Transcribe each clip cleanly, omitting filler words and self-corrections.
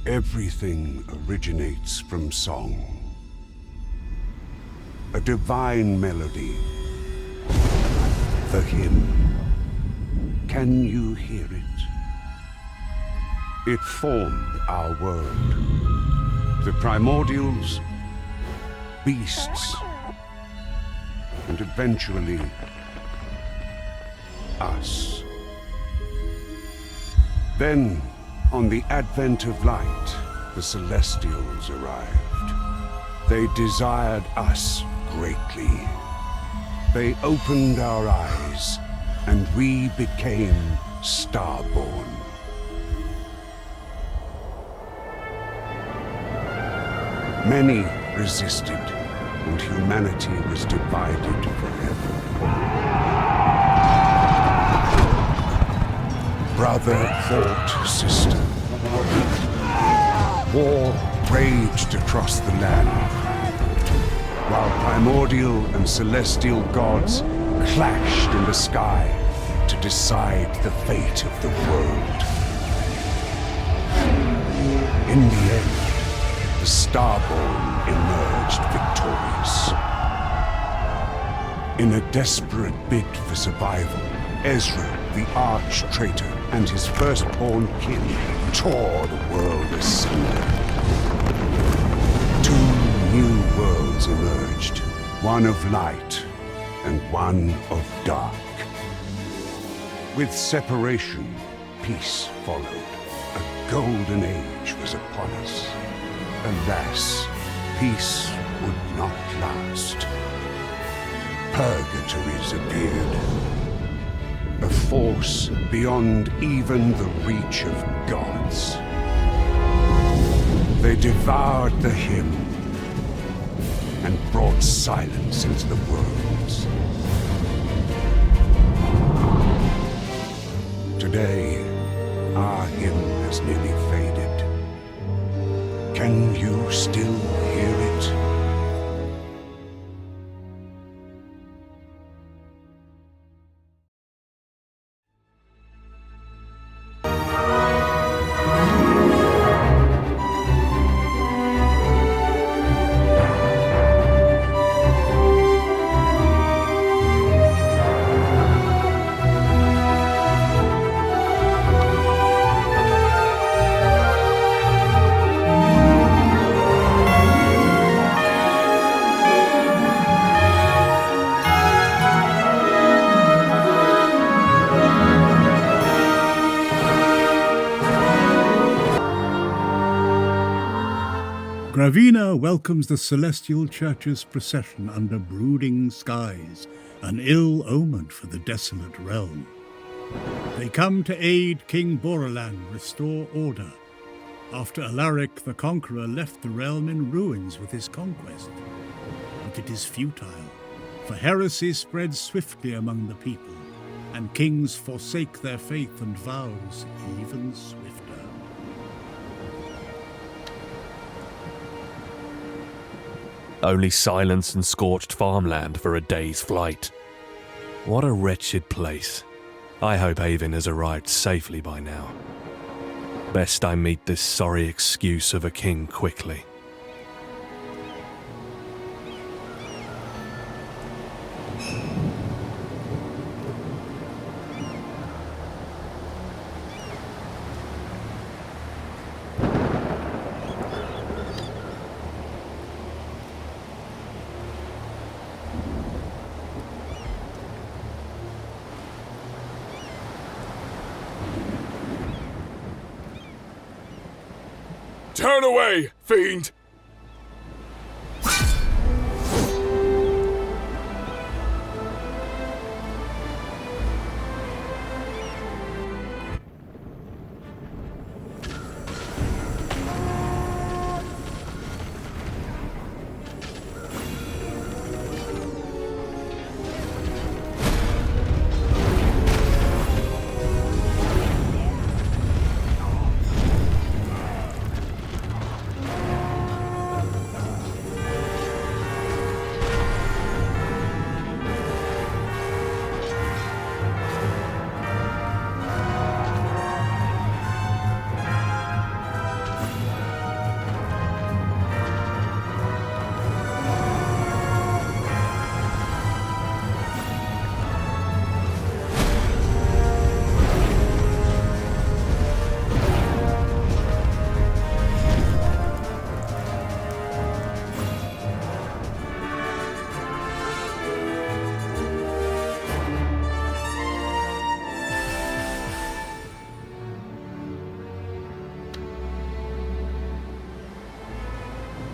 Everything originates from song. A divine melody. The hymn. Can you hear it? It formed our world. The primordials, beasts, and eventually, us. Then, on the advent of light, the Celestials arrived. They desired us greatly. They opened our eyes, and we became starborn. Many resisted, and humanity was divided forever. Brother fought sister. War raged across the land, while primordial and celestial gods clashed in the sky to decide the fate of the world. In the end, the Starborn emerged victorious. In a desperate bid for survival, Ezra, the arch-traitor, and his firstborn kin tore the world asunder. Two new worlds emerged, one of light and one of dark. With separation, peace followed. A golden age was upon us. Alas, peace would not last. Purgatories appeared. A force beyond even the reach of gods. They devoured the hymn and brought silence into the worlds. Today, our hymn has nearly faded. Can you still hear it? Gravina welcomes the Celestial Church's procession under brooding skies, an ill omen for the desolate realm. They come to aid King Borolan restore order, after Alaric the Conqueror left the realm in ruins with his conquest. But it is futile, for heresy spreads swiftly among the people, and kings forsake their faith and vows even swifter. Only silence and scorched farmland for a day's flight. What a wretched place. I hope Haven has arrived safely by now. Best I meet this sorry excuse of a king quickly. Turn away, fiend!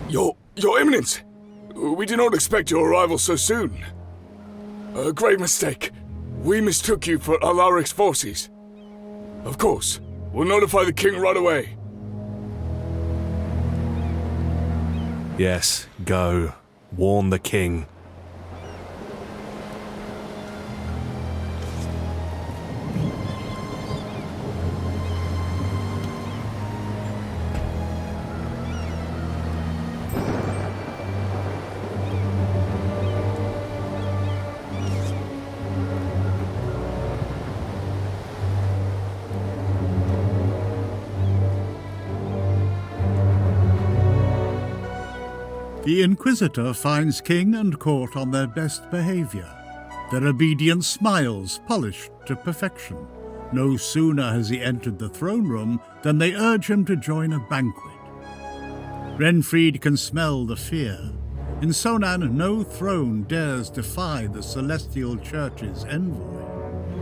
Your Eminence! We did not expect your arrival so soon. A great mistake. We mistook you for Alaric's forces. Of course, we'll notify the king right away. Yes, go. Warn the king. The Inquisitor finds king and court on their best behavior, their obedient smiles polished to perfection. No sooner has he entered the throne room than they urge him to join a banquet. Renfried can smell the fear. In Sonan, no throne dares defy the Celestial Church's envoy.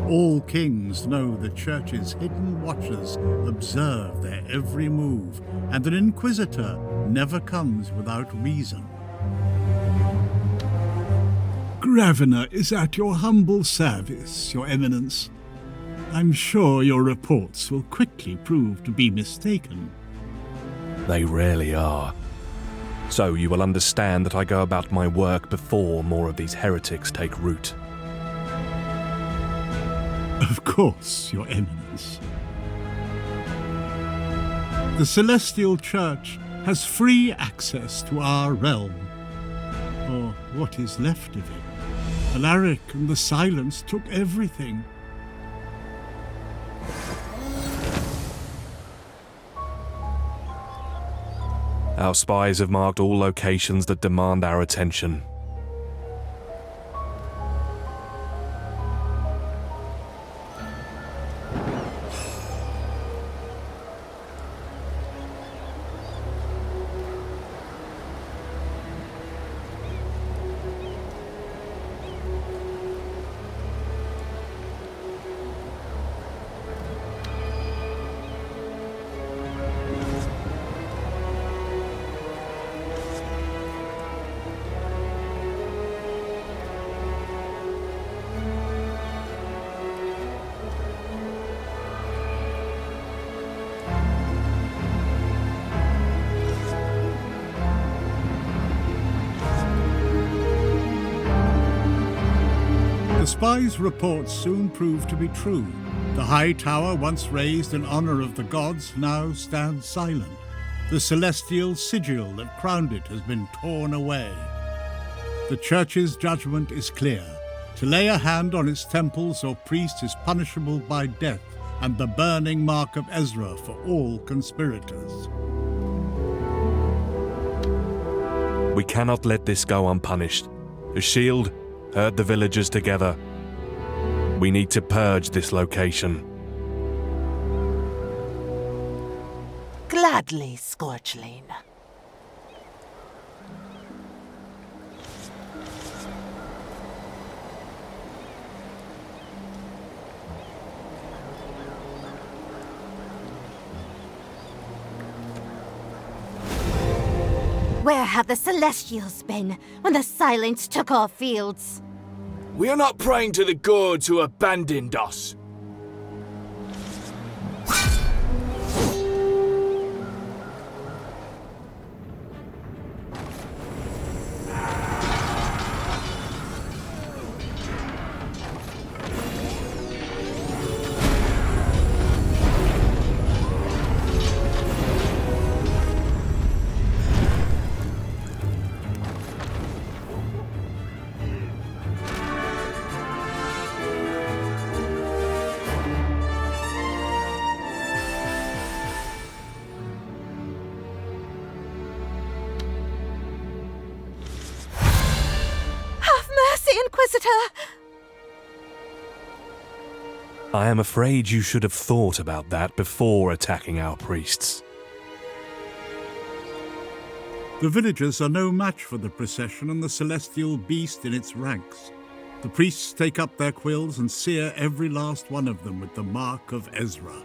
All kings know the Church's hidden watchers observe their every move, and an Inquisitor never comes without reason. Gravina is at your humble service, Your Eminence. I'm sure your reports will quickly prove to be mistaken. They rarely are. So you will understand that I go about my work before more of these heretics take root. Of course, Your Eminence. The Celestial Church has free access to our realm, or what is left of it. Alaric and the Silence took everything. Our spies have marked all locations that demand our attention. The spies' reports soon proved to be true. The high tower, once raised in honor of the gods, now stands silent. The celestial sigil that crowned it has been torn away. The Church's judgment is clear. To lay a hand on its temples or priest is punishable by death and the burning mark of Ezra for all conspirators. We cannot let this go unpunished. The shield herd the villagers together. We need to purge this location. Gladly, Scorchling. Where have the Celestials been when the Silence took our fields? We are not praying to the gods who abandoned us. Inquisitor! I am afraid you should have thought about that before attacking our priests. The villagers are no match for the procession and the celestial beast in its ranks. The priests take up their quills and sear every last one of them with the mark of Ezra.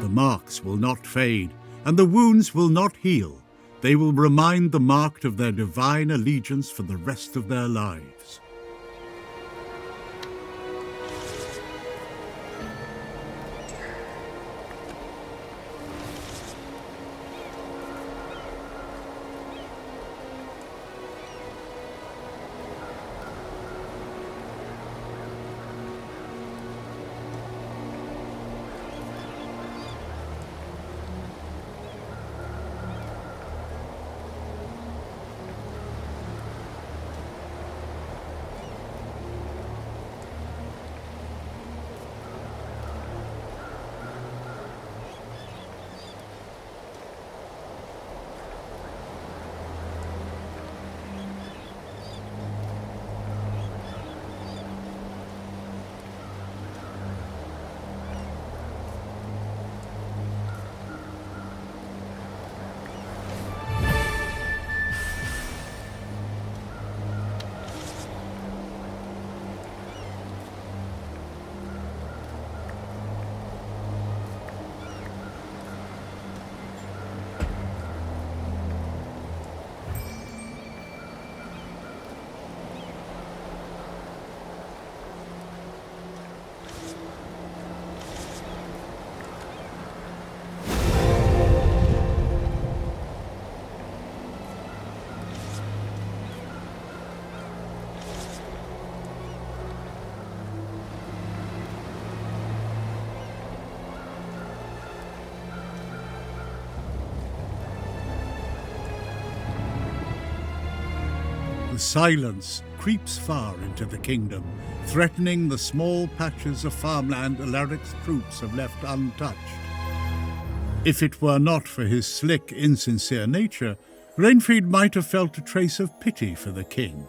The marks will not fade, and the wounds will not heal. they will remind the marked of their divine allegiance for the rest of their lives. The silence creeps far into the kingdom, threatening the small patches of farmland Alaric's troops have left untouched. If it were not for his slick, insincere nature, Rainfried might have felt a trace of pity for the king.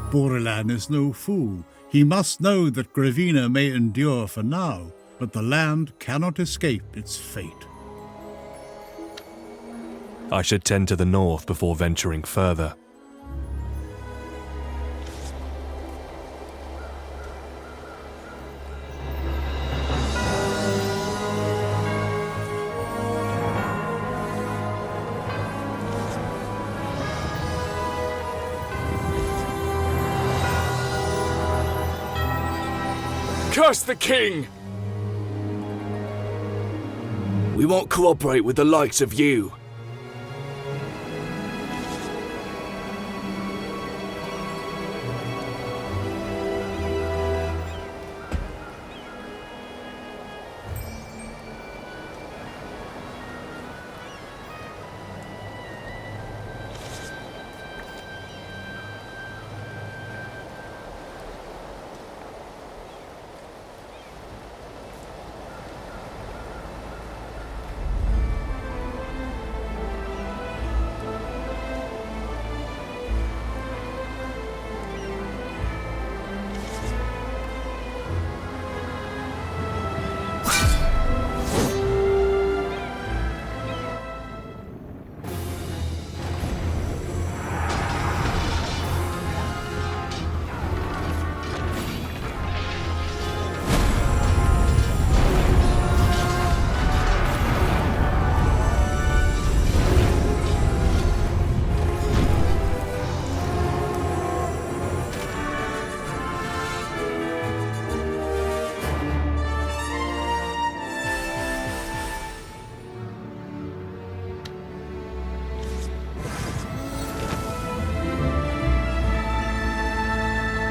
Borrelan is no fool. He must know that Gravina may endure for now, but the land cannot escape its fate. I should tend to the north before venturing further. Curse the king! We won't cooperate with the likes of you.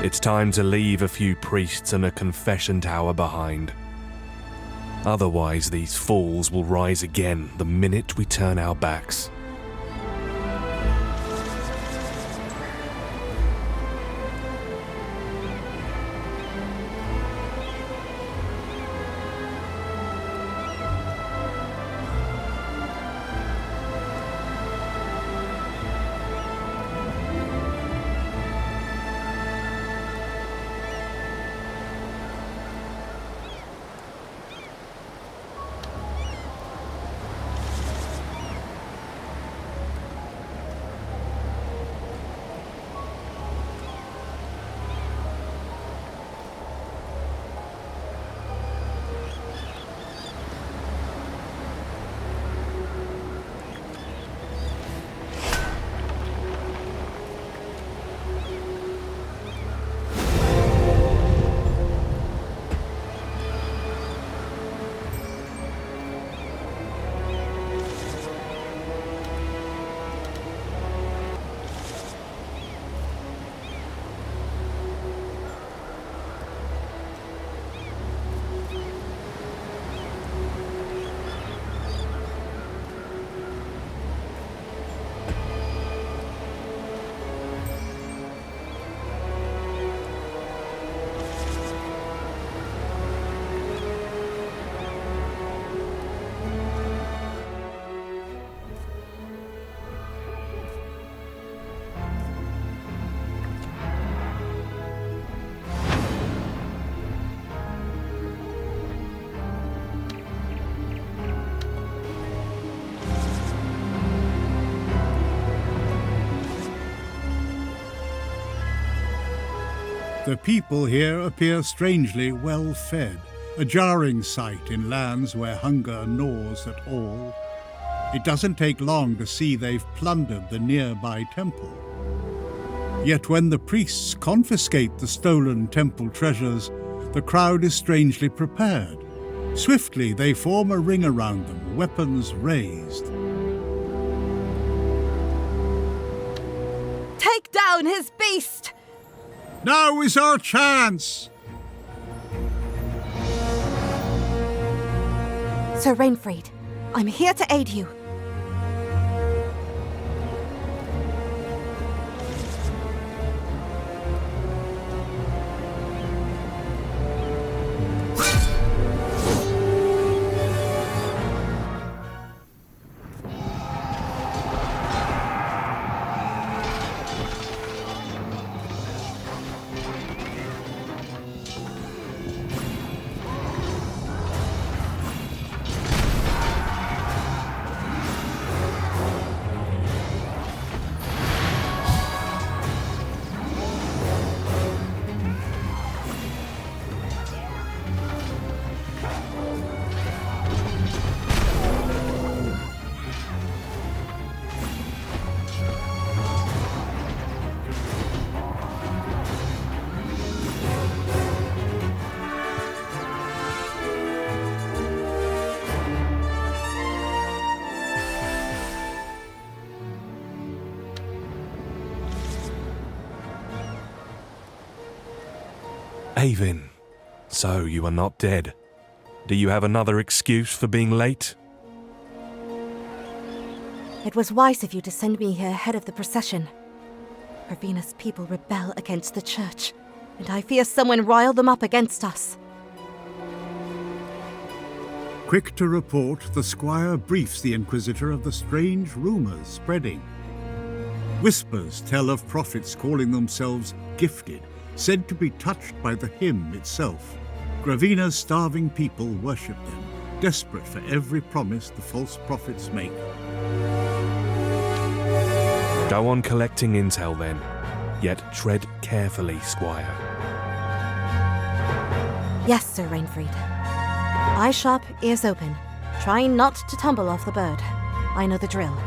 It's time to leave a few priests and a confession tower behind. Otherwise, these fools will rise again the minute we turn our backs. The people here appear strangely well fed, a jarring sight in lands where hunger gnaws at all. It doesn't take long to see they've plundered the nearby temple. Yet when the priests confiscate the stolen temple treasures, the crowd is strangely prepared. Swiftly they form a ring around them, weapons raised. Take down his beast! Now is our chance! Sir Rainfried, I'm here to aid you. Eivin, so you are not dead. Do you have another excuse for being late? It was wise of you to send me here ahead of the procession. Ravina's people rebel against the church, and I fear someone riled them up against us. Quick to report, the squire briefs the Inquisitor of the strange rumors spreading. Whispers tell of prophets calling themselves gifted, said to be touched by the hymn itself. Gravina's starving people worship them, desperate for every promise the false prophets make. Go on collecting intel then, yet tread carefully, Squire. Yes, Sir Rainfried. Eye sharp, ears open. Trying not to tumble off the bird. I know the drill.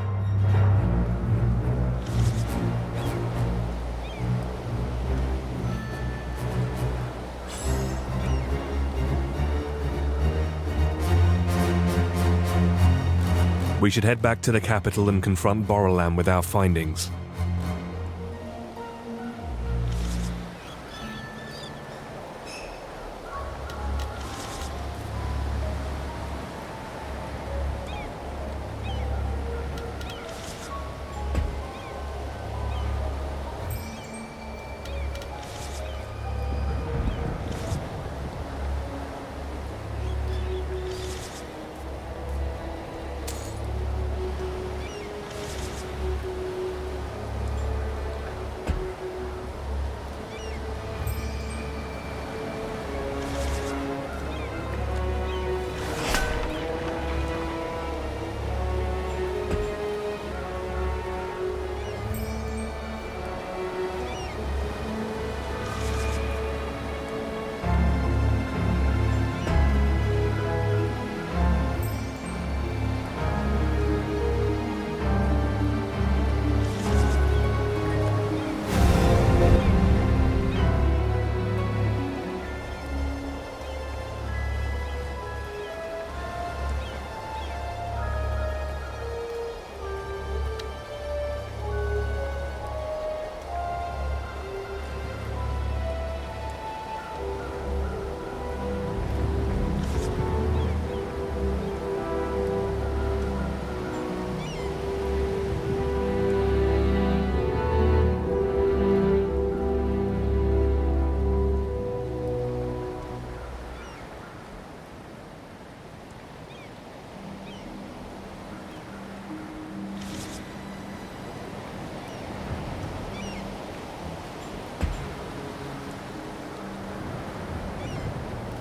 We should head back to the capital and confront Borolan with our findings.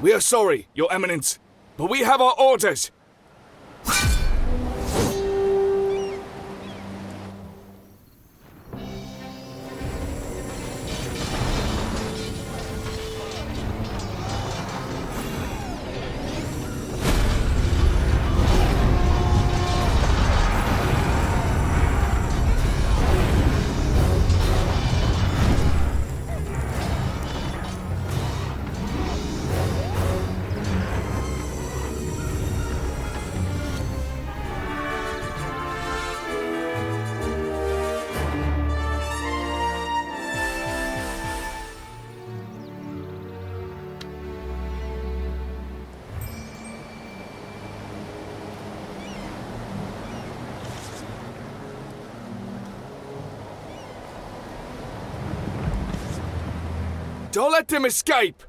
We are sorry, Your Eminence, but we have our orders. Don't let them escape!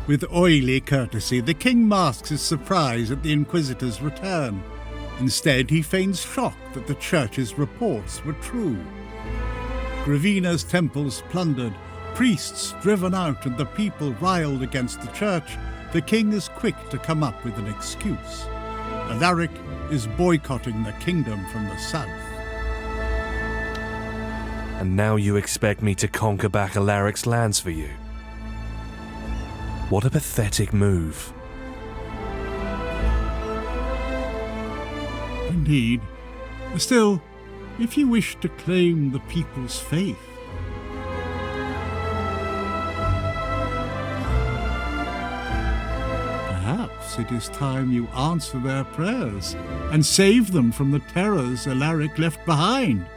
With oily courtesy, the king masks his surprise at the Inquisitor's return. Instead, he feigns shock that the church's reports were true. Gravina's temples plundered, priests driven out, and the people riled against the church, the king is quick to come up with an excuse. Alaric is boycotting the kingdom from the south. And now you expect me to conquer back Alaric's lands for you? What a pathetic move. Indeed. Still, if you wish to claim the people's faith, perhaps it is time you answer their prayers and save them from the terrors Alaric left behind.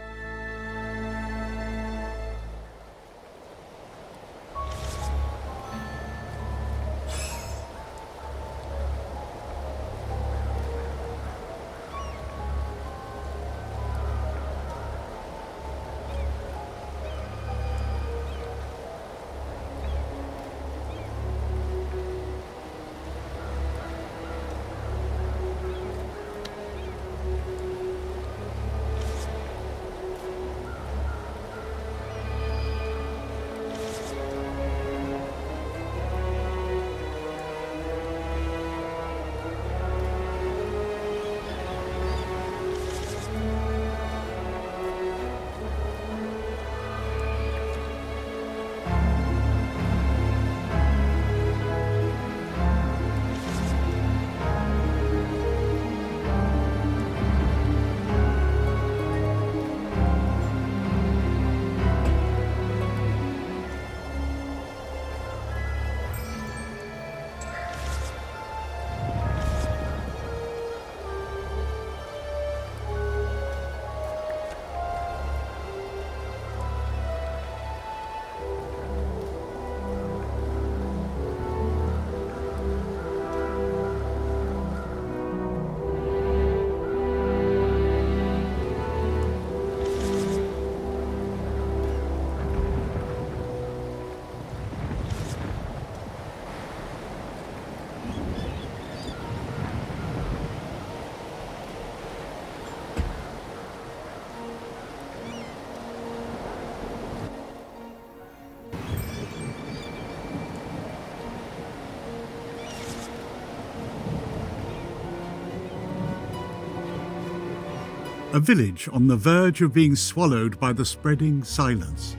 A village on the verge of being swallowed by the spreading silence.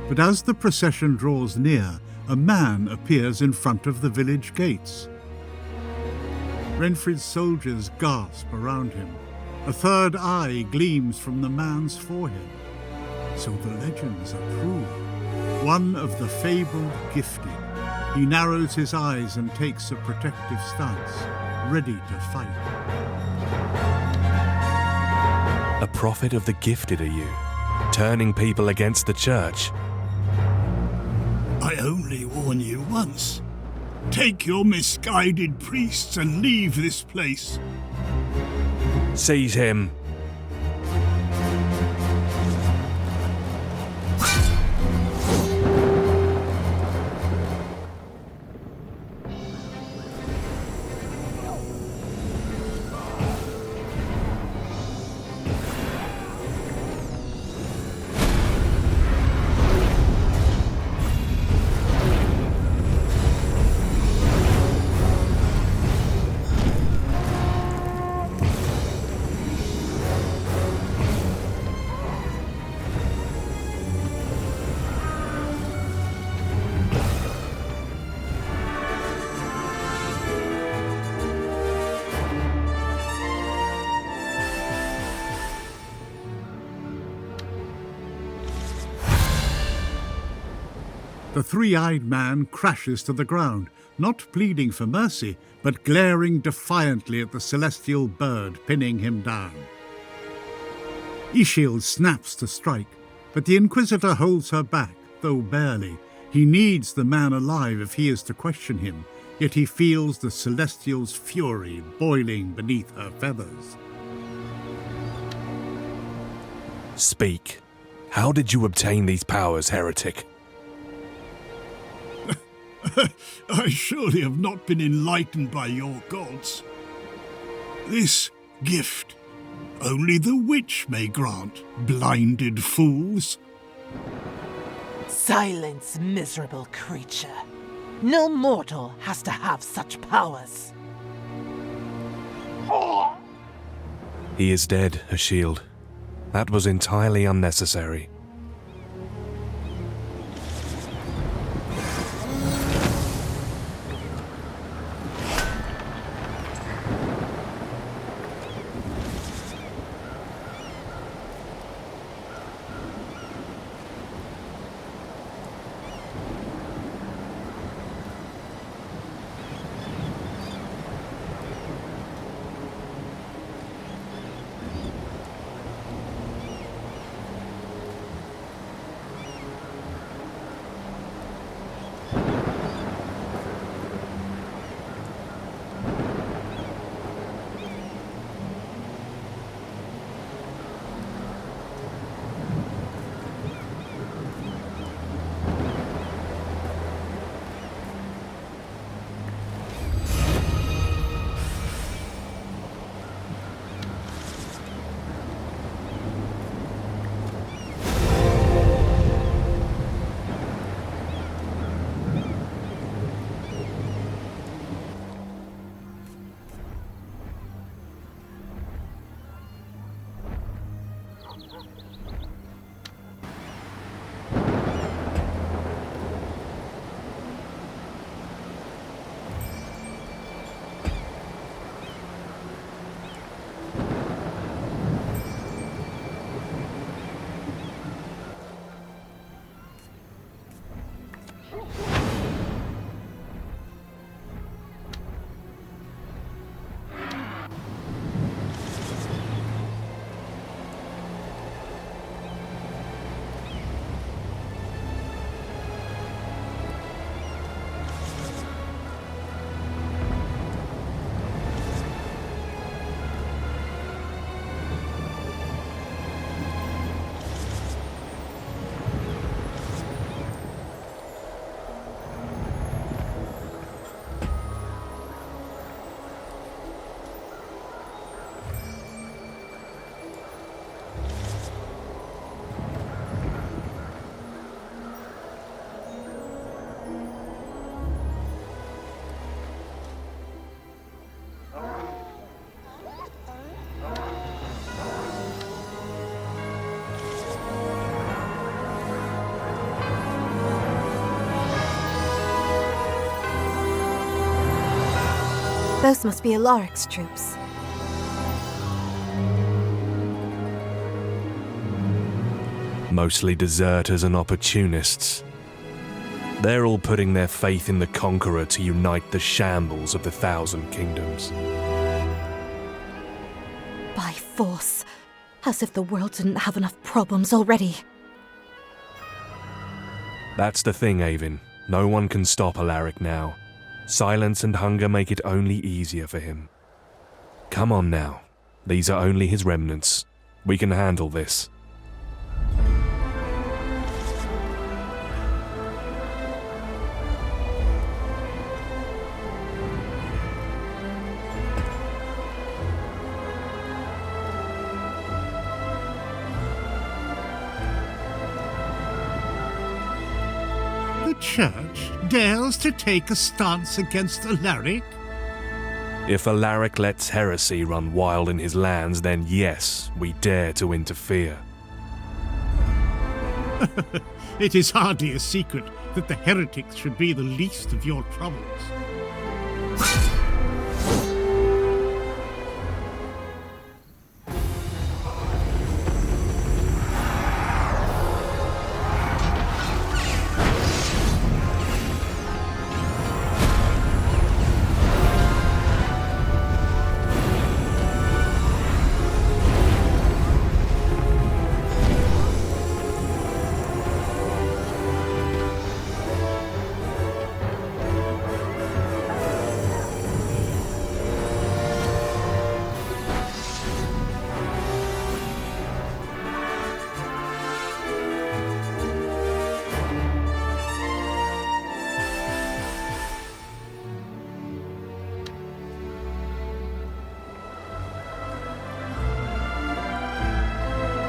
But as the procession draws near, a man appears in front of the village gates. Renfrid's soldiers gasp around him. A third eye gleams from the man's forehead. So the legends are true. One of the fabled gifted. He narrows his eyes and takes a protective stance, ready to fight. A prophet of the gifted are you, turning people against the church. I only warn you once. Take your misguided priests and leave this place. Seize him. The three-eyed man crashes to the ground, not pleading for mercy, but glaring defiantly at the celestial bird pinning him down. Ishield snaps to strike, but the Inquisitor holds her back, though barely. He needs the man alive if he is to question him, yet he feels the Celestial's fury boiling beneath her feathers. Speak. How did you obtain these powers, heretic? I surely have not been enlightened by your gods. This gift, only the witch may grant, blinded fools. Silence, miserable creature. No mortal has to have such powers. He is dead, Ishield. That was entirely unnecessary. Those must be Alaric's troops. Mostly deserters and opportunists. They're all putting their faith in the Conqueror to unite the shambles of the Thousand Kingdoms. By force. As if the world didn't have enough problems already. That's the thing, Avin. No one can stop Alaric now. Silence and hunger make it only easier for him. Come on now. These are only his remnants. We can handle this. The Church dares to take a stance against Alaric? If Alaric lets heresy run wild in his lands, then yes, we dare to interfere. It is hardly a secret that the heretics should be the least of your troubles.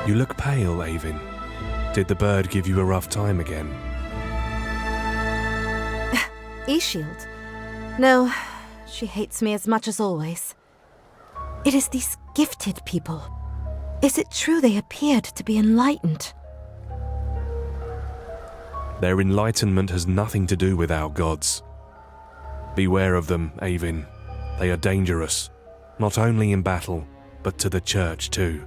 You look pale, Avin. Did the bird give you a rough time again? Ishield? No, she hates me as much as always. It is these gifted people. Is it true they appeared to be enlightened? Their enlightenment has nothing to do with our gods. Beware of them, Avin. They are dangerous, not only in battle, but to the Church too.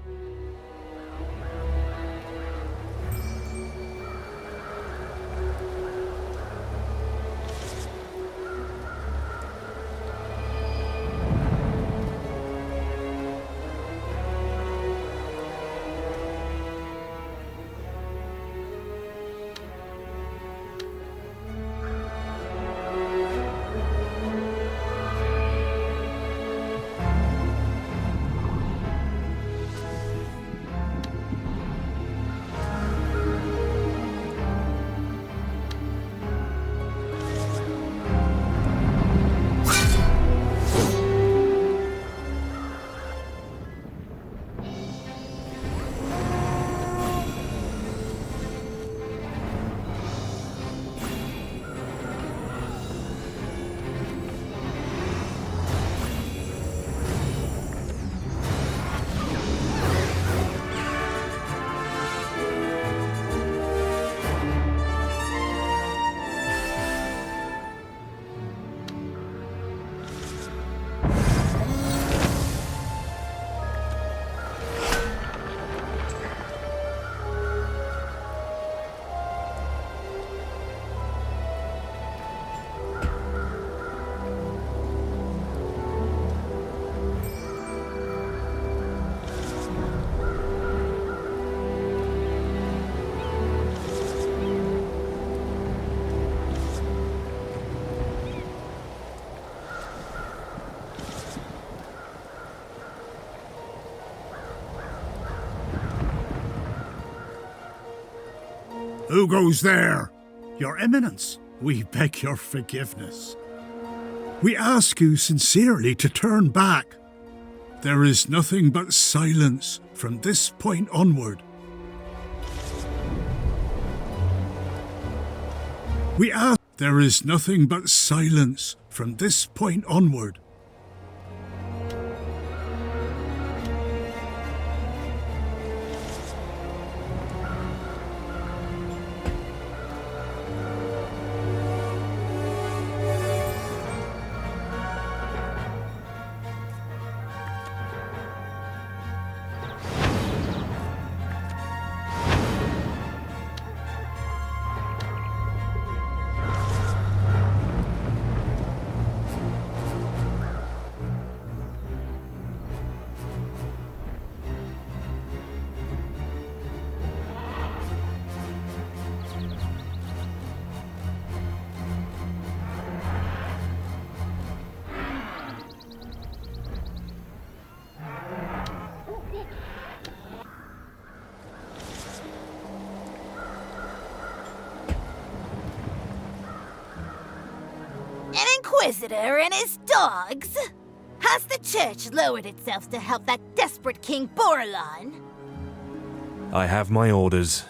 Who goes there? Your Eminence, we beg your forgiveness. We ask you sincerely to turn back. There is nothing but silence from this point onward. There is nothing but silence from this point onward. Inquisitor and his dogs? Has the church lowered itself to help that desperate King Borelon? I have my orders.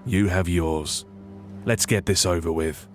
You have yours. Let's get this over with.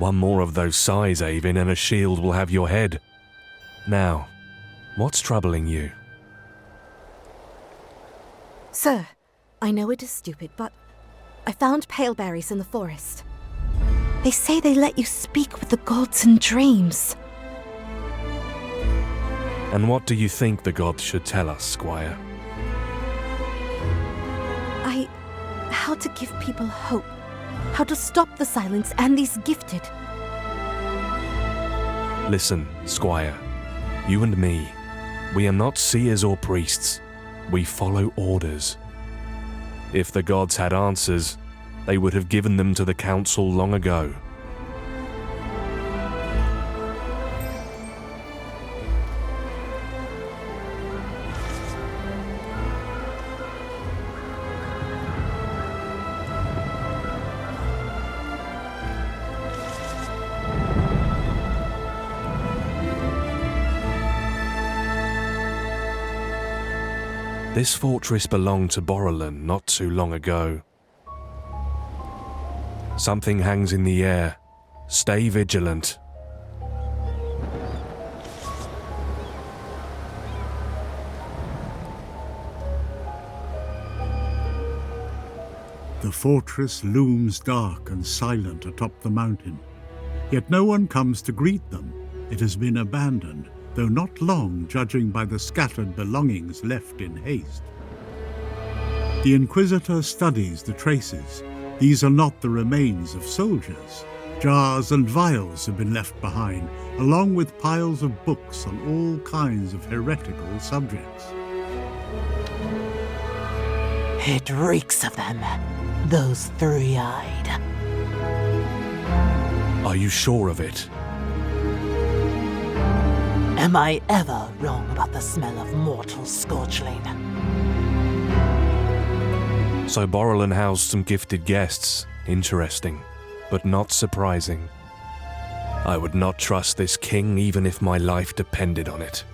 One more of those sighs, Avin, and a shield will have your head. Now, what's troubling you? Sir, I know it is stupid, but I found pale berries in the forest. They say they let you speak with the gods in dreams. And what do you think the gods should tell us, Squire? How to give people hope. How to stop the silence and these gifted. Listen, Squire. You and me, we are not seers or priests. We follow orders. If the gods had answers, they would have given them to the council long ago. This fortress belonged to Borreland not too long ago. Something hangs in the air. Stay vigilant. The fortress looms dark and silent atop the mountain. Yet no one comes to greet them. It has been abandoned, though not long, judging by the scattered belongings left in haste. The Inquisitor studies the traces. These are not the remains of soldiers. Jars and vials have been left behind, along with piles of books on all kinds of heretical subjects. It reeks of them, those three-eyed. Are you sure of it? Am I ever wrong about the smell of mortal scorchling? So Borreland housed some gifted guests. Interesting, but not surprising. I would not trust this king even if my life depended on it.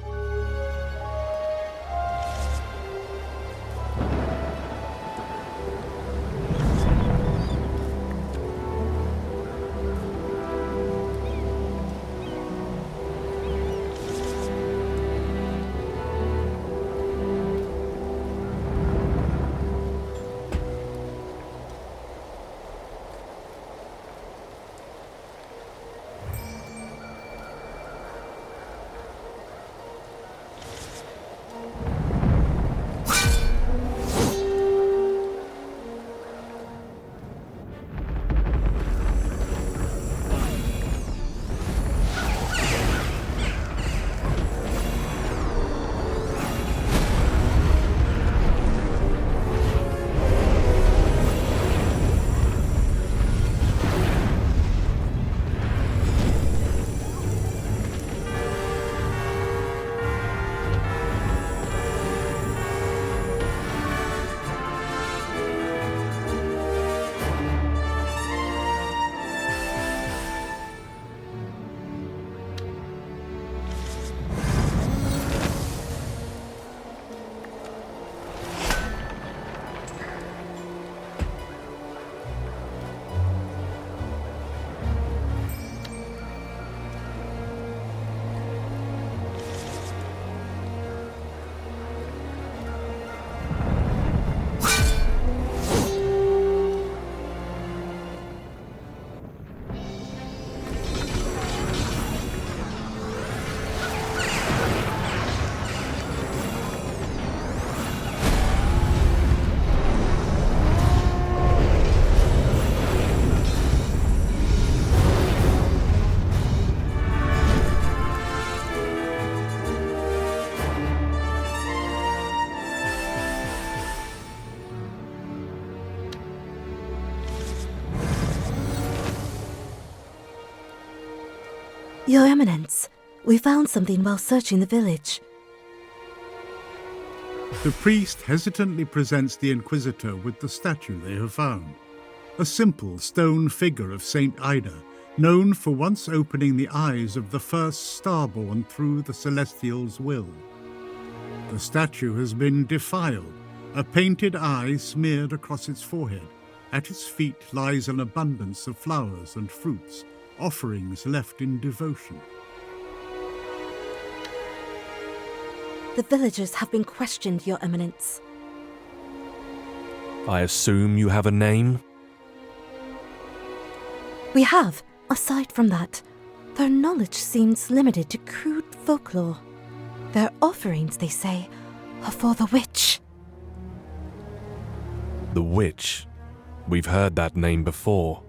Your Eminence, we found something while searching the village. The priest hesitantly presents the Inquisitor with the statue they have found. A simple stone figure of Saint Ida, known for once opening the eyes of the first starborn through the Celestial's will. The statue has been defiled, a painted eye smeared across its forehead. At its feet lies an abundance of flowers and fruits, offerings left in devotion. The villagers have been questioned, Your Eminence. I assume you have a name? We have. Aside from that, their knowledge seems limited to crude folklore. Their offerings, they say, are for the witch. The witch? We've heard that name before.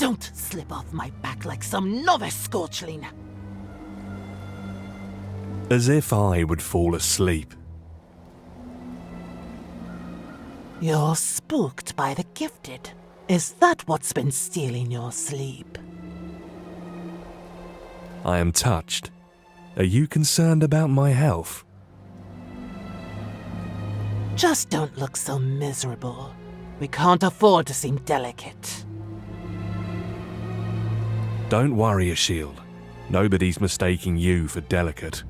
Don't slip off my back like some novice scorchling. As if I would fall asleep. You're spooked by the gifted. Is that what's been stealing your sleep? I am touched. Are you concerned about my health? Just don't look so miserable. We can't afford to seem delicate. Don't worry, Ashield. Nobody's mistaking you for delicate.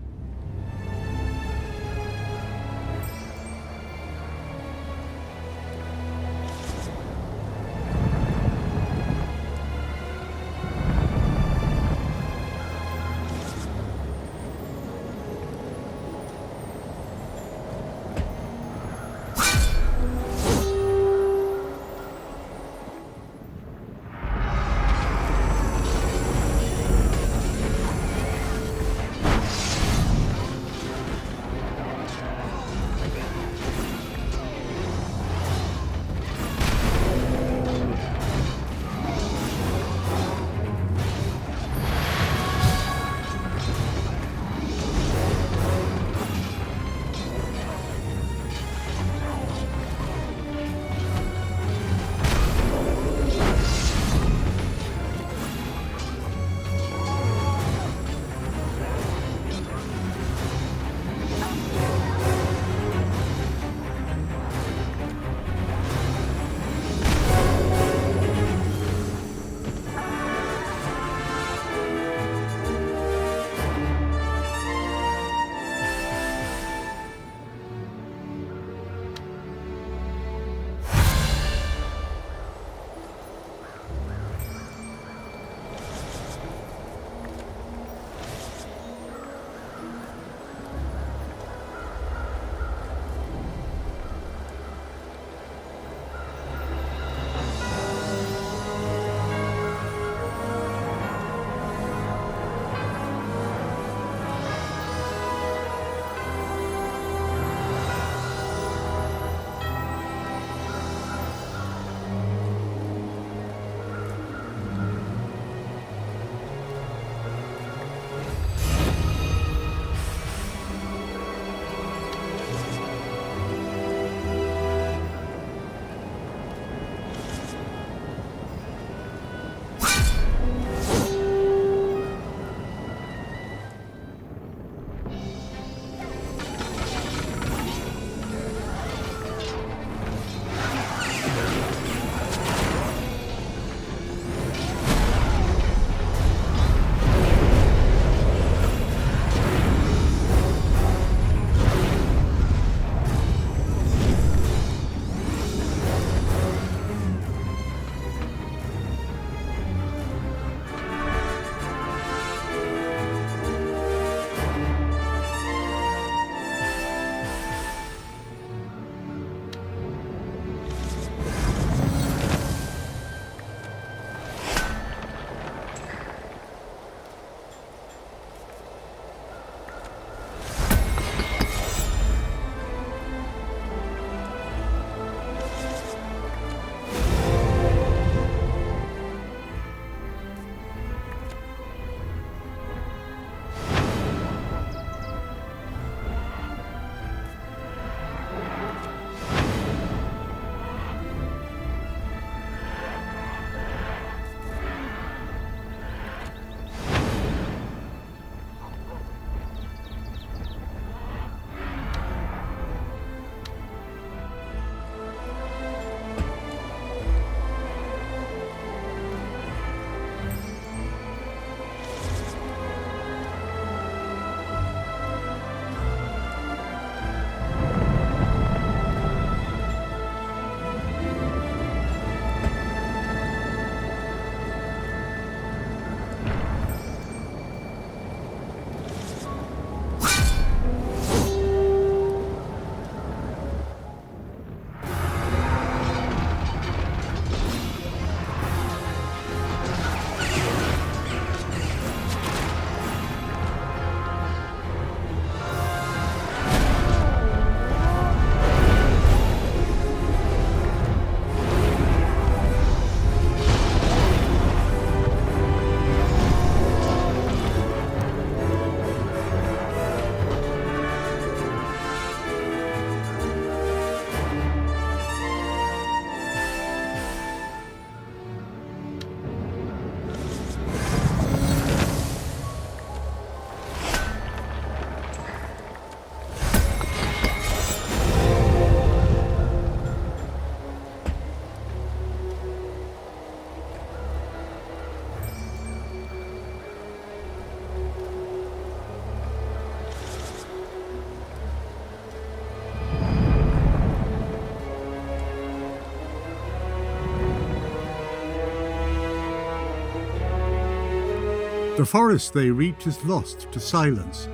The forest they reach is lost to silence,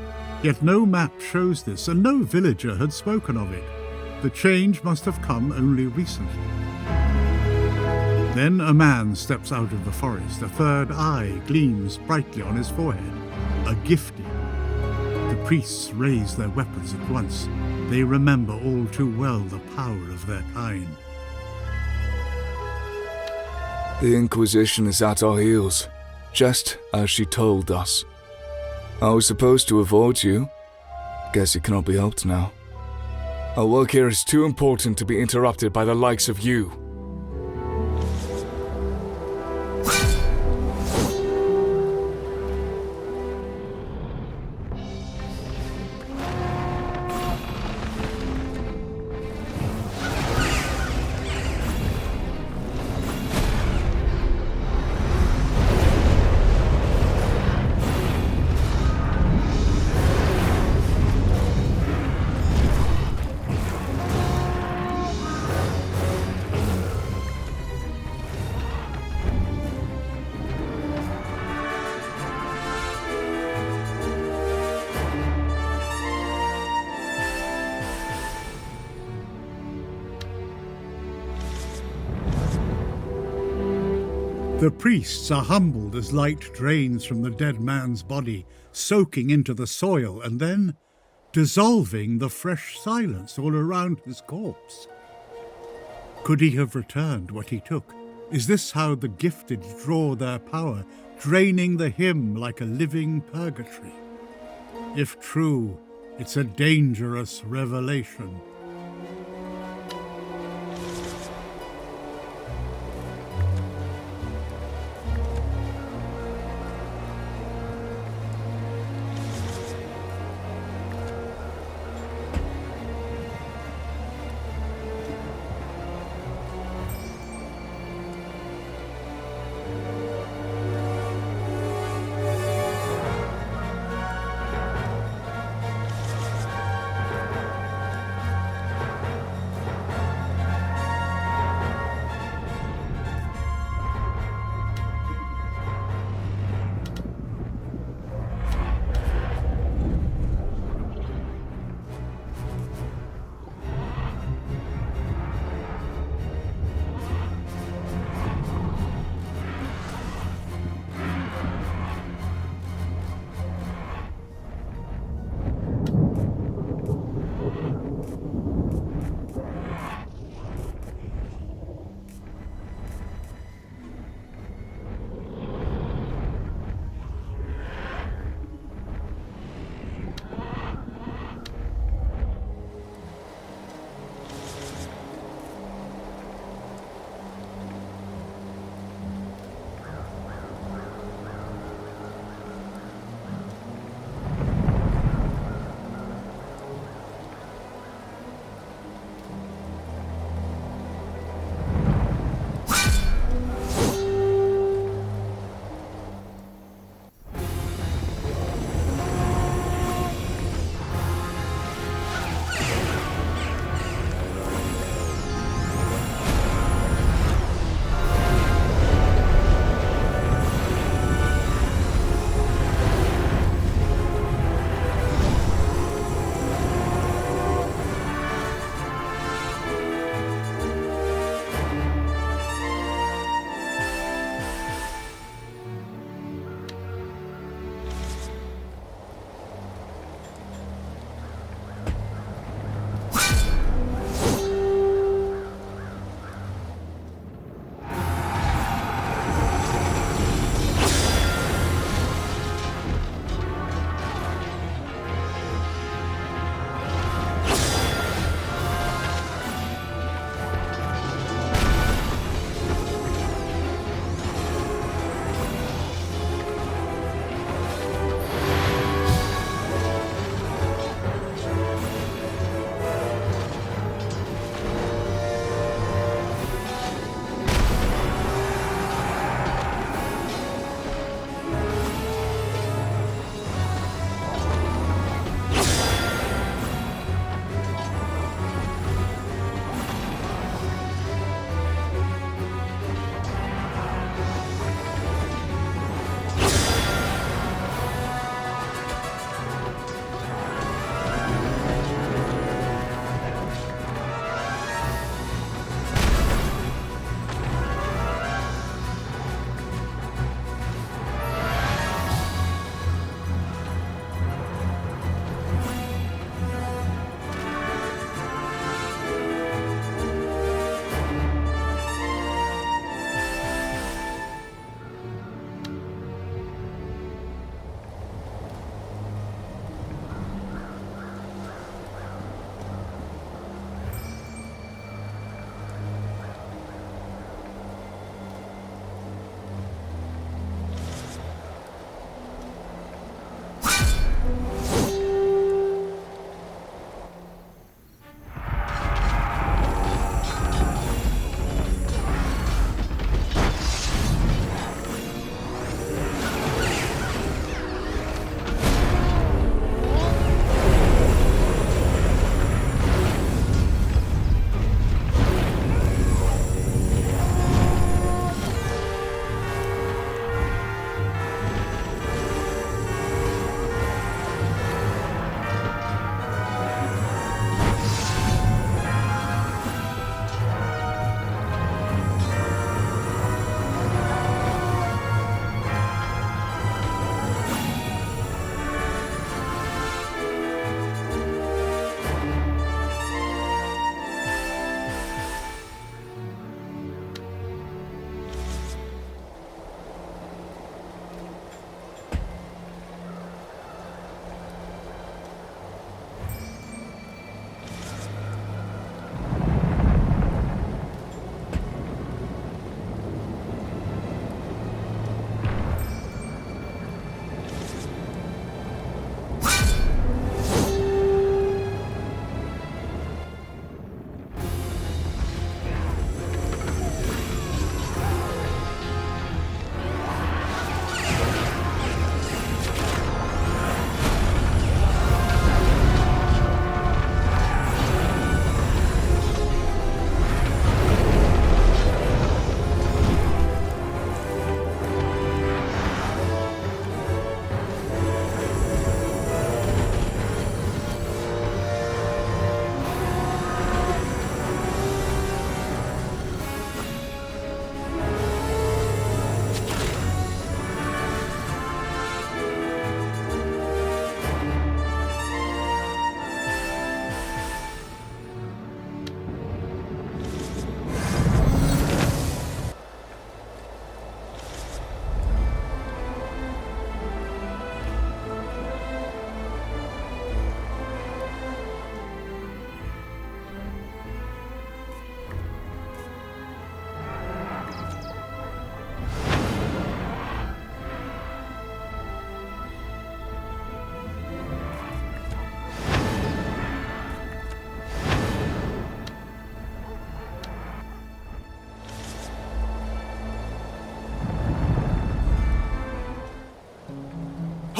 yet no map shows this, and no villager had spoken of it. The change must have come only recently. Then a man steps out of the forest. A third eye gleams brightly on his forehead. A gifted. The priests raise their weapons at once. They remember all too well the power of their kind. The Inquisition is at our heels, just as she told us. I was supposed to avoid you. Guess it cannot be helped now. Our work here is too important to be interrupted by the likes of you. The priests are humbled as light drains from the dead man's body, soaking into the soil and then dissolving the fresh silence all around his corpse. Could he have returned what he took? Is this how the gifted draw their power, draining the hymn like a living purgatory? If true, it's a dangerous revelation.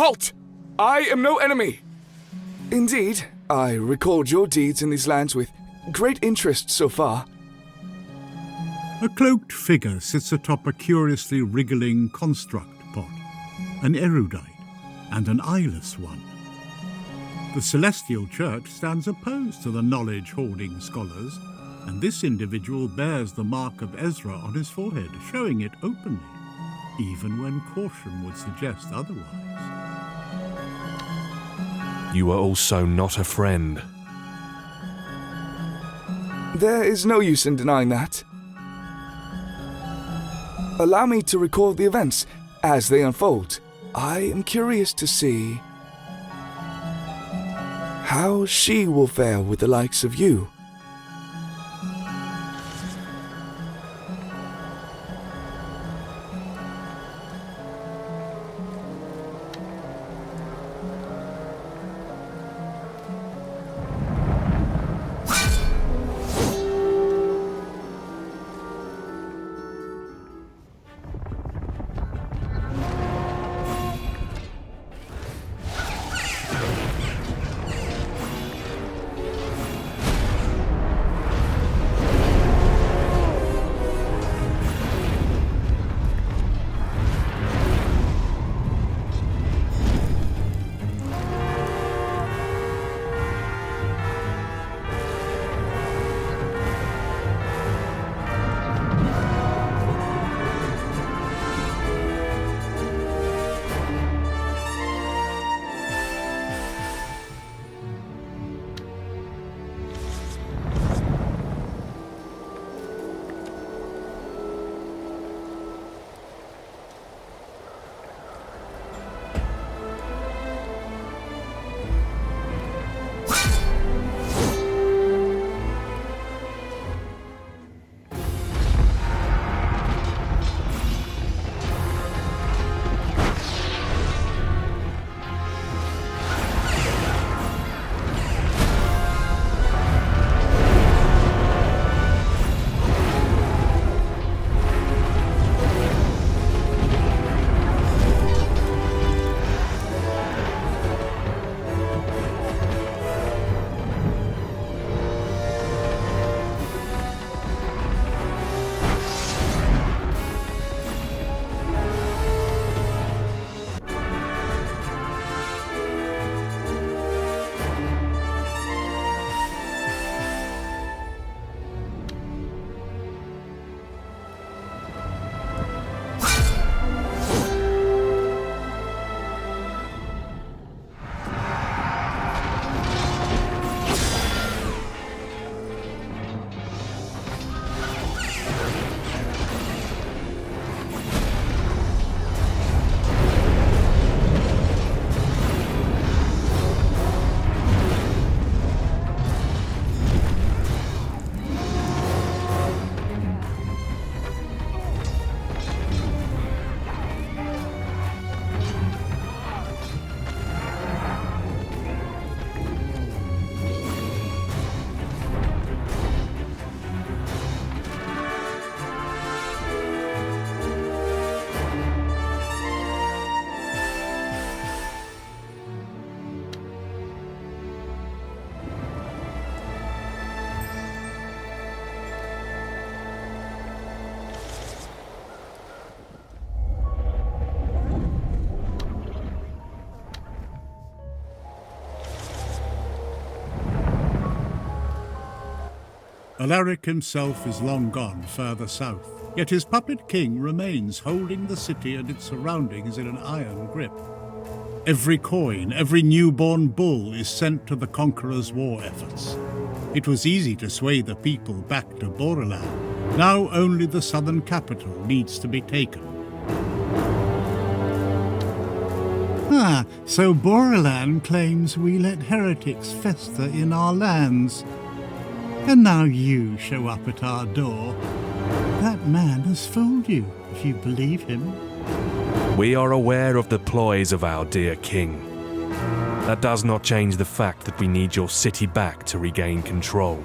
Halt! I am no enemy. Indeed, I record your deeds in these lands with great interest so far. A cloaked figure sits atop a curiously wriggling construct pod, an erudite and an eyeless one. The Celestial Church stands opposed to the knowledge-hoarding scholars, and this individual bears the mark of Ezra on his forehead, showing it openly, even when caution would suggest otherwise. You are also not a friend. There is no use in denying that. Allow me to record the events as they unfold. I am curious to see how she will fare with the likes of you. Alaric himself is long gone further south, yet his puppet king remains, holding the city and its surroundings in an iron grip. Every coin, every newborn bull is sent to the conqueror's war efforts. It was easy to sway the people back to Boreland. Now only the southern capital needs to be taken. So Boreland claims we let heretics fester in our lands. And now you show up at our door. That man has fooled you, if you believe him. We are aware of the ploys of our dear king. That does not change the fact that we need your city back to regain control.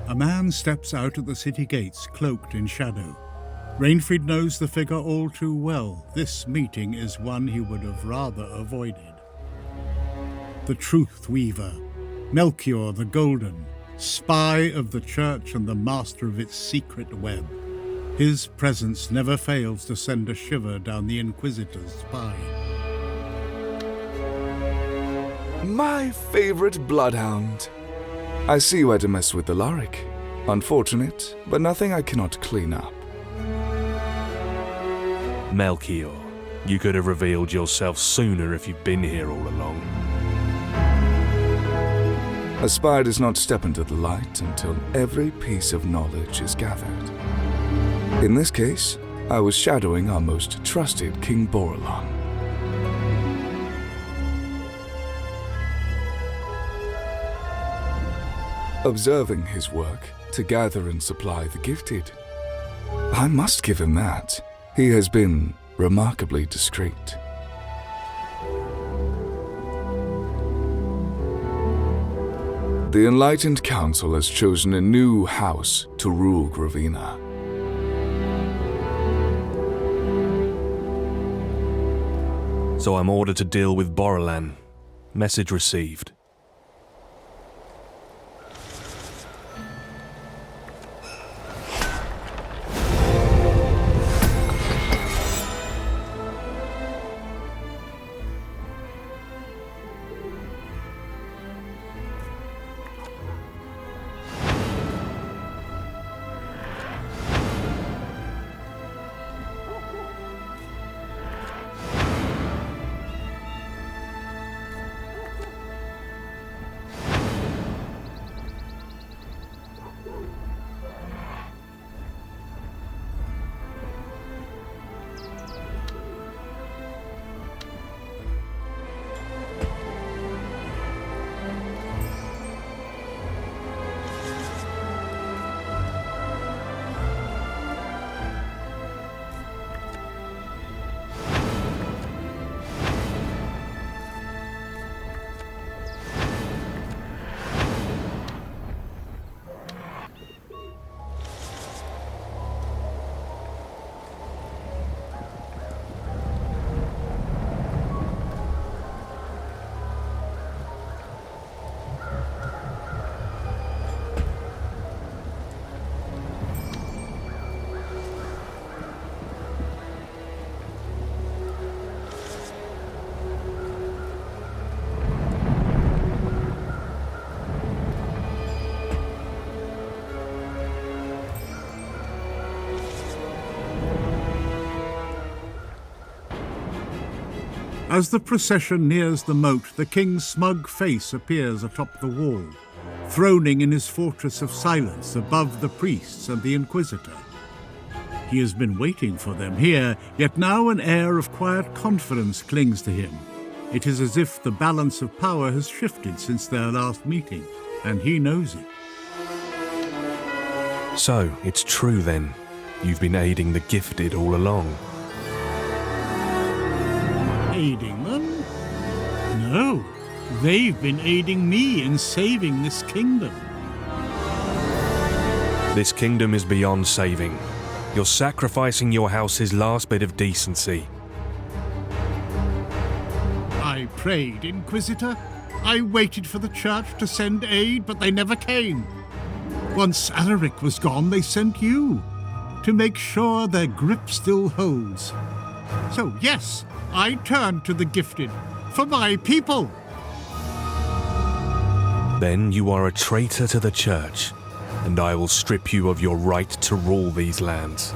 A man steps out at the city gates, cloaked in shadow. Rainfried knows the figure all too well. This meeting is one he would have rather avoided. The Truth Weaver, Melchior the Golden, spy of the church and the master of its secret web. His presence never fails to send a shiver down the Inquisitor's spine. My favorite bloodhound. I see you had to mess with Alaric. Unfortunate, but nothing I cannot clean up. Melchior, you could have revealed yourself sooner if you'd been here all along. A spy does not step into the light until every piece of knowledge is gathered. In this case, I was shadowing our most trusted King Borelon. Observing his work to gather and supply the gifted. I must give him that. He has been remarkably discreet. The Enlightened Council has chosen a new house to rule Gravina. So I'm ordered to deal with Borellan. Message received. As the procession nears the moat, the king's smug face appears atop the wall, throning in his fortress of silence above the priests and the Inquisitor. He has been waiting for them here, yet now an air of quiet confidence clings to him. It is as if the balance of power has shifted since their last meeting, and he knows it. So, it's true then. You've been aiding the gifted all along. Aiding them? No, they've been aiding me in saving this kingdom. This kingdom is beyond saving. You're sacrificing your house's last bit of decency. I prayed, Inquisitor. I waited for the church to send aid, but they never came. Once Alaric was gone, they sent you, to make sure their grip still holds. So yes, I turned to the gifted, for my people. Then you are a traitor to the church, and I will strip you of your right to rule these lands.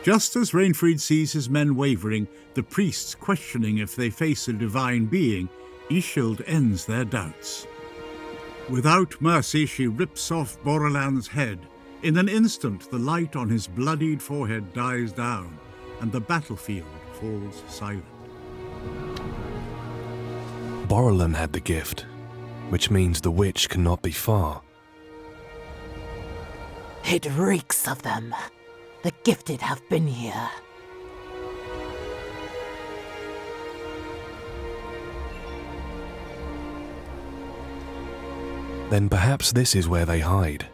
Just as Rainfried sees his men wavering, the priests questioning if they face a divine being, Ishild ends their doubts. Without mercy, she rips off Borolan's head. In an instant, the light on his bloodied forehead dies down, and the battlefield falls silent. Borolan had the gift, which means the witch cannot be far. It reeks of them. The gifted have been here. Then perhaps this is where they hide.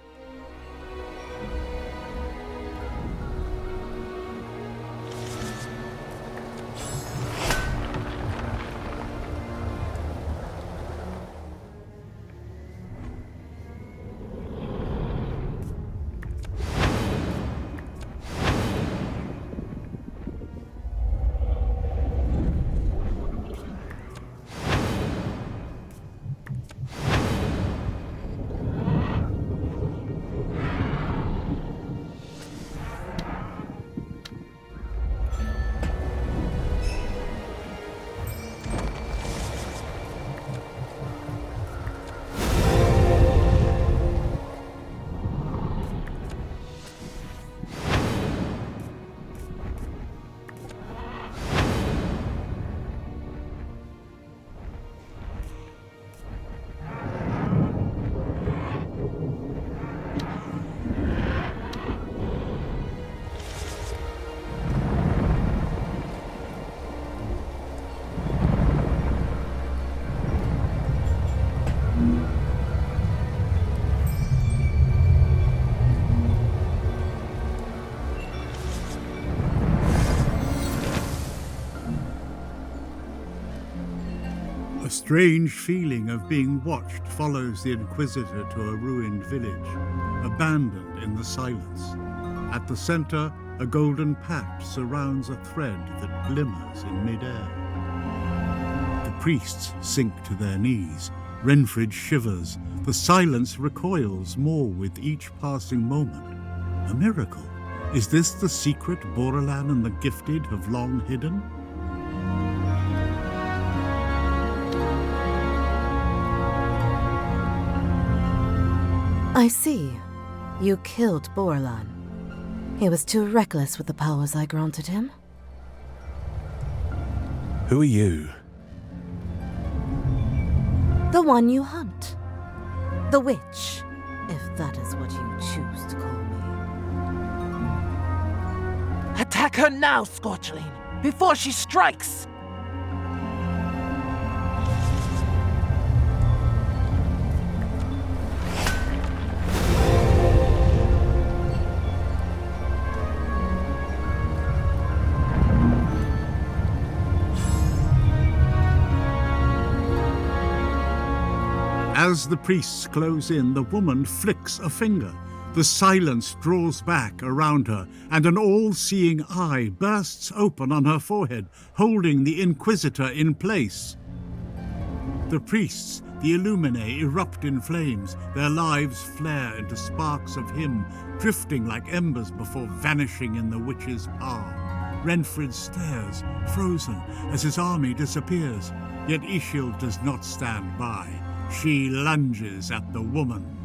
A strange feeling of being watched follows the Inquisitor to a ruined village, abandoned in the silence. At the center, a golden patch surrounds a thread that glimmers in midair. The priests sink to their knees. Renfrid shivers. The silence recoils more with each passing moment. A miracle. Is this the secret Borolan and the Gifted have long hidden? I see. You killed Borolan. He was too reckless with the powers I granted him. Who are you? The one you hunt. The witch, if that is what you choose to call me. Attack her now, Scorchling, before she strikes! As the priests close in, the woman flicks a finger. The silence draws back around her, and an all-seeing eye bursts open on her forehead, holding the Inquisitor in place. The priests, the Illuminae, erupt in flames. Their lives flare into sparks of him, drifting like embers before vanishing in the witch's palm. Renfrid stares, frozen, as his army disappears. Yet Ishild does not stand by. She lunges at the woman.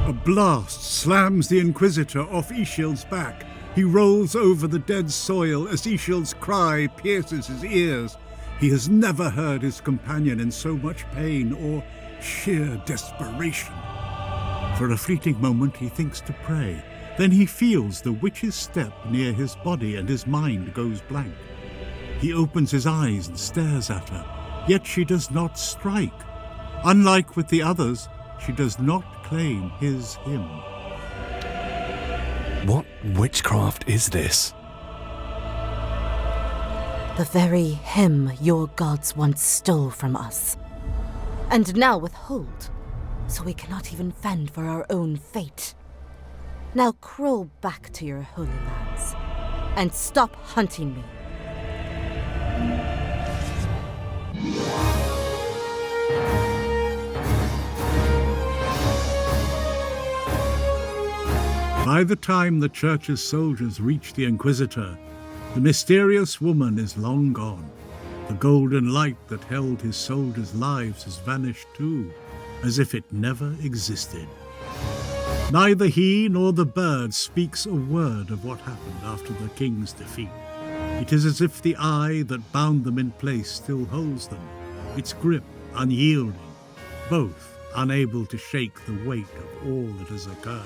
A blast slams the Inquisitor off Ishild's back. He rolls over the dead soil as Ishild's cry pierces his ears. He has never heard his companion in so much pain or sheer desperation. For a fleeting moment he thinks to pray. Then he feels the witch's step near his body and his mind goes blank. He opens his eyes and stares at her, yet she does not strike. Unlike with the others, she does not claim him. What witchcraft is this? The very him your gods once stole from us, and now withhold, so we cannot even fend for our own fate. Now crawl back to your holy lands, and stop hunting me. By the time the church's soldiers reach the Inquisitor, the mysterious woman is long gone. The golden light that held his soldiers' lives has vanished too, as if it never existed. Neither he nor the bird speaks a word of what happened after the king's defeat. It is as if the eye that bound them in place still holds them, its grip unyielding, both unable to shake the weight of all that has occurred.